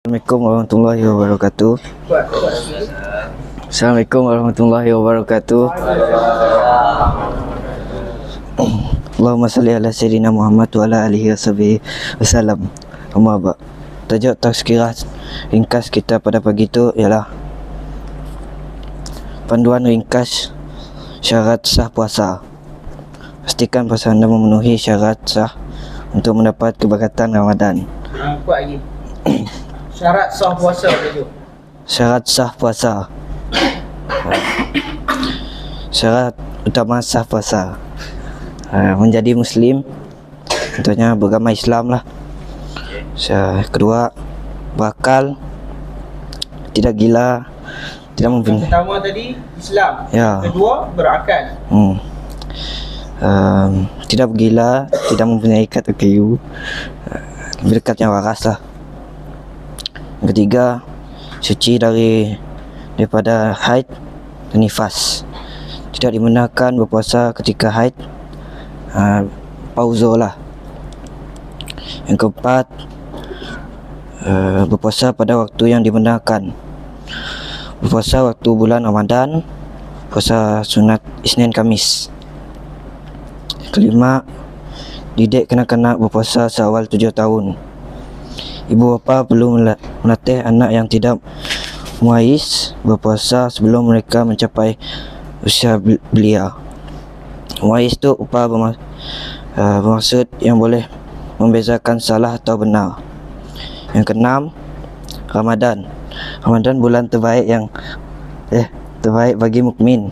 Assalamualaikum warahmatullahi wabarakatuh. Assalamualaikum warahmatullahi wabarakatuh. Allahumma salli ala sayyidina Muhammad wa ala alihi wasallam. Amma ba'. Tajuk tazkirah ringkas kita pada pagi itu ialah panduan ringkas syarat sah puasa. Pastikan puasa anda memenuhi syarat sah untuk mendapat keberkatan Ramadan. Kuat lagi. Syarat sah puasa tu. Syarat sah puasa. Syarat utama sah puasa menjadi Muslim, tentunya beragama Islam lah. Kedua, berakal, tidak gila, tidak mempunyai. Pertama tadi Islam. Ya. Kedua berakal. Tidak bergila, tidak mempunyai kata kayu, berdekatnya waras lah. Yang ketiga, suci daripada haid dan nifas. Tidak dibenarkan berpuasa ketika haid, pauzo lah. Yang keempat, berpuasa pada waktu yang dibenarkan. Berpuasa waktu bulan Ramadan, puasa sunat Isnin Kamis. Yang kelima, didik kanak-kanak berpuasa seawal 7 tahun. Ibu bapa perlu melatih anak yang tidak muaiz berpuasa sebelum mereka mencapai usia belia. Muaiz itu upah bermaksud yang boleh membezakan salah atau benar. Yang keenam, Ramadan. Ramadan bulan terbaik terbaik bagi mukmin.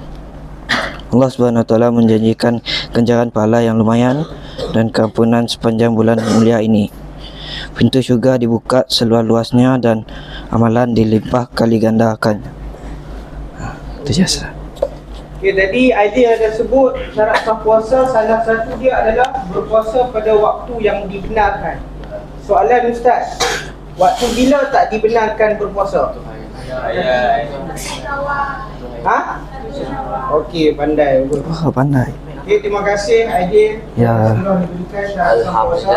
Allah Subhanahu Wa Taala menjanjikan ganjaran pahala yang lumayan dan keampunan sepanjang bulan mulia ini. Pintu syurga dibuka seluas-luasnya dan amalan dilimpah kali gandakan. Itu jasa. Okay, tadi idea ada sebut syarat sah puasa, salah satu dia adalah berpuasa pada waktu yang dibenarkan. Soalan Ustaz, waktu bila tak dibenarkan berpuasa? Ha? Okey, pandai. Pandai. Okay, terima kasih idea Ya. sudah diberikan syarat sah puasa.